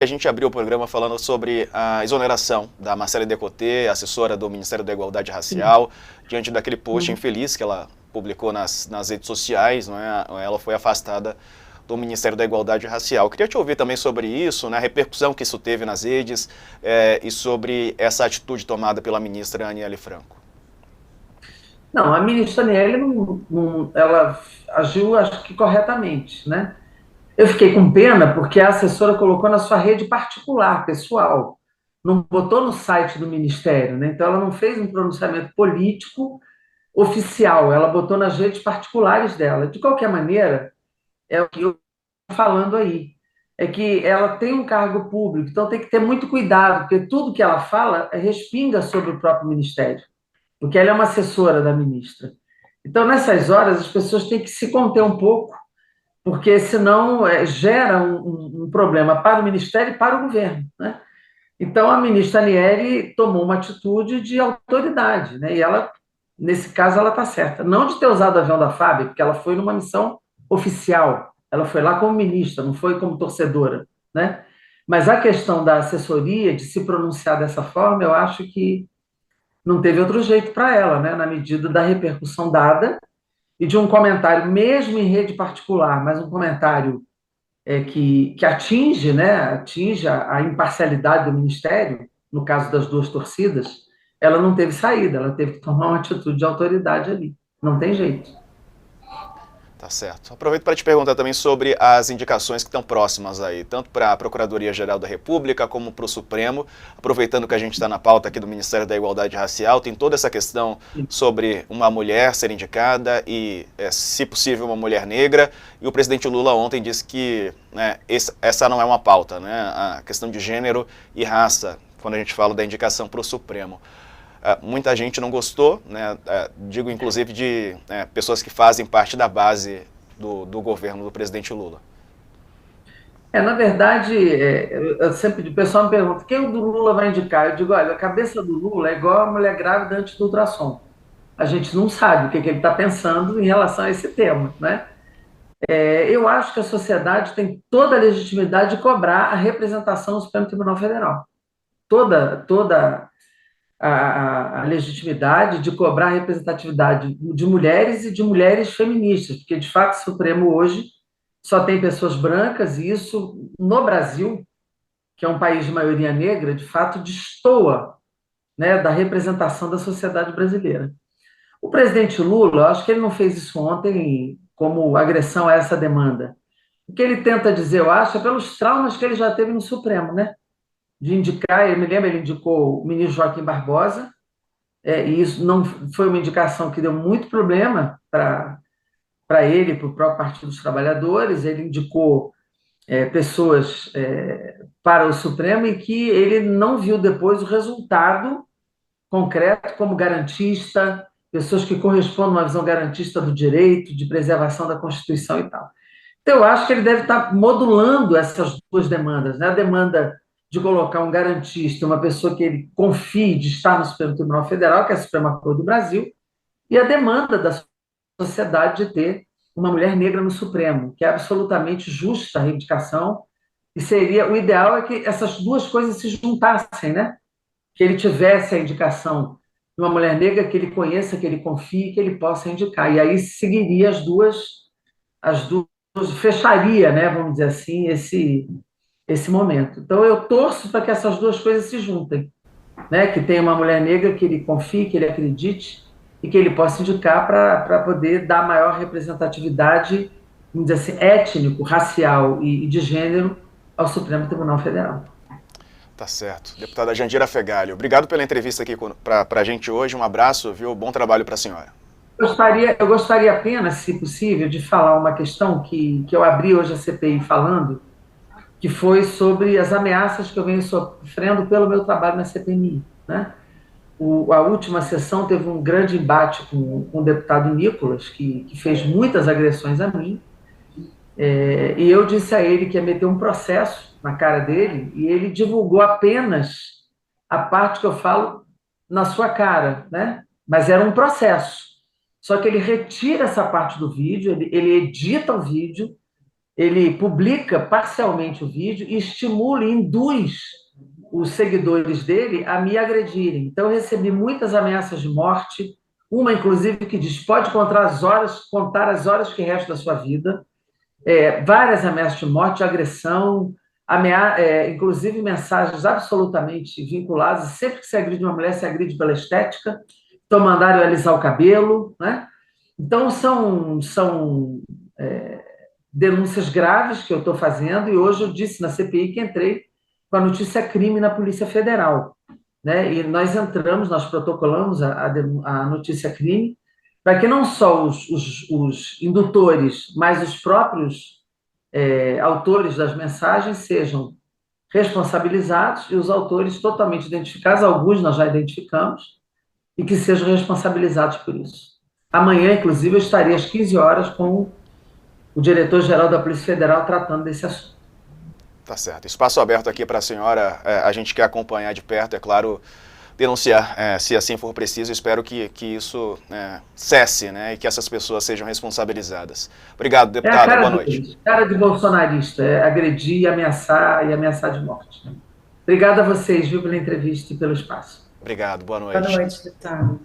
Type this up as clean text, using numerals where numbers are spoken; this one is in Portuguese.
A gente abriu o programa falando sobre a exoneração da Marcela Decoté, assessora do Ministério da Igualdade Racial, diante daquele post infeliz que ela publicou nas redes sociais, não é? Ela foi afastada do Ministério da Igualdade Racial. Queria te ouvir também sobre isso, né, a repercussão que isso teve nas redes e sobre essa atitude tomada pela ministra Aniele Franco. Não, a ministra Aniele ela agiu, acho que corretamente, né? Eu fiquei com pena porque a assessora colocou na sua rede particular, pessoal, não botou no site do ministério, né? Então ela não fez um pronunciamento político oficial, ela botou nas redes particulares dela. De qualquer maneira, é o que eu estou falando aí, é que ela tem um cargo público, então tem que ter muito cuidado, porque tudo que ela fala respinga sobre o próprio ministério, porque ela é uma assessora da ministra. Então, nessas horas, as pessoas têm que se conter um pouco, porque senão gera um problema para o Ministério e para o governo, né? Então, a ministra Aniele tomou uma atitude de autoridade, né? E ela, nesse caso, ela está certa. Não de ter usado o avião da FAB, porque ela foi numa missão oficial, ela foi lá como ministra, não foi como torcedora, né? Mas a questão da assessoria, de se pronunciar dessa forma, eu acho que não teve outro jeito para ela, né? Na medida da repercussão dada e de um comentário, mesmo em rede particular, mas um comentário que atinge, né, atinge a imparcialidade do Ministério, no caso das duas torcidas, ela não teve saída, ela teve que tomar uma atitude de autoridade ali. Não tem jeito. Tá certo. Aproveito para te perguntar também sobre as indicações que estão próximas aí, tanto para a Procuradoria-Geral da República como para o Supremo. Aproveitando que a gente está na pauta aqui do Ministério da Igualdade Racial, tem toda essa questão sobre uma mulher ser indicada e, se possível, uma mulher negra. E o presidente Lula ontem disse que, né, essa não é uma pauta, né, a questão de gênero e raça, quando a gente fala da indicação para o Supremo. Muita gente não gostou, né? Digo inclusive de pessoas que fazem parte da base do governo do presidente Lula. Na verdade, eu sempre, o pessoal me pergunta, quem o do Lula vai indicar? Eu digo, olha, a cabeça do Lula é igual a mulher grávida antes do ultrassom. A gente não sabe o que ele está pensando em relação a esse tema, né? Eu acho que a sociedade tem toda a legitimidade de cobrar a representação do Supremo Tribunal Federal. Toda a legitimidade de cobrar a representatividade de mulheres e de mulheres feministas, porque, de fato, o Supremo hoje só tem pessoas brancas, e isso, no Brasil, que é um país de maioria negra, de fato, destoa, né, da representação da sociedade brasileira. O presidente Lula, eu acho que ele não fez isso ontem como agressão a essa demanda. O que ele tenta dizer, eu acho, é pelos traumas que ele já teve no Supremo, né? De indicar, eu me lembro, ele indicou o ministro Joaquim Barbosa, e isso não foi uma indicação que deu muito problema para ele, para o próprio Partido dos Trabalhadores. Ele indicou pessoas para o Supremo e que ele não viu depois o resultado concreto como garantista, pessoas que correspondem a uma visão garantista do direito, de preservação da Constituição e tal. Então, eu acho que ele deve estar modulando essas duas demandas, né? A demanda de colocar um garantista, uma pessoa que ele confie de estar no Supremo Tribunal Federal, que é a Suprema Corte do Brasil, e a demanda da sociedade de ter uma mulher negra no Supremo, que é absolutamente justa a reivindicação, e seria, o ideal é que essas duas coisas se juntassem, né? Que ele tivesse a indicação de uma mulher negra que ele conheça, que ele confie, que ele possa indicar. E aí seguiria as duas fecharia, né, vamos dizer assim, esse momento. Então, eu torço para que essas duas coisas se juntem, né, que tenha uma mulher negra que ele confie, que ele acredite e que ele possa indicar para poder dar maior representatividade, vamos dizer assim, étnico, racial e de gênero ao Supremo Tribunal Federal. Tá certo. Deputada Jandira Fegali, obrigado pela entrevista aqui para a gente hoje. Um abraço, viu? Bom trabalho para a senhora. Eu gostaria apenas, se possível, de falar uma questão que eu abri hoje a CPI falando, que foi sobre as ameaças que eu venho sofrendo pelo meu trabalho na CPMI, né? A última sessão teve um grande embate com o deputado Nicolas, que fez muitas agressões a mim, e eu disse a ele que ia meter um processo na cara dele, e ele divulgou apenas a parte que eu falo na sua cara, né? Mas era um processo. Só que ele retira essa parte do vídeo, ele edita o vídeo, ele publica parcialmente o vídeo e estimula e induz os seguidores dele a me agredirem. Então, eu recebi muitas ameaças de morte, uma, inclusive, que diz: pode contar as horas que restam da sua vida. Várias ameaças de morte, de agressão, inclusive mensagens absolutamente vinculadas. Sempre que se agride uma mulher, se agride pela estética. Então, mandaram eu alisar o cabelo, né? Então, são denúncias graves que eu estou fazendo, e hoje eu disse na CPI que entrei com a notícia crime na Polícia Federal, né? E nós protocolamos a notícia crime, para que não só os indutores, mas os próprios autores das mensagens sejam responsabilizados e os autores totalmente identificados, alguns nós já identificamos, e que sejam responsabilizados por isso. Amanhã, inclusive, eu estarei às 15 horas com o diretor-geral da Polícia Federal tratando desse assunto. Tá certo. Espaço aberto aqui para a senhora. A gente quer acompanhar de perto, é claro, denunciar, se assim for preciso. Espero que isso cesse, né, e que essas pessoas sejam responsabilizadas. Obrigado, deputada. Boa noite. Cara de bolsonarista, agredir e ameaçar de morte. Obrigada a vocês, viu, pela entrevista e pelo espaço. Obrigado. Boa noite. Boa noite, deputado.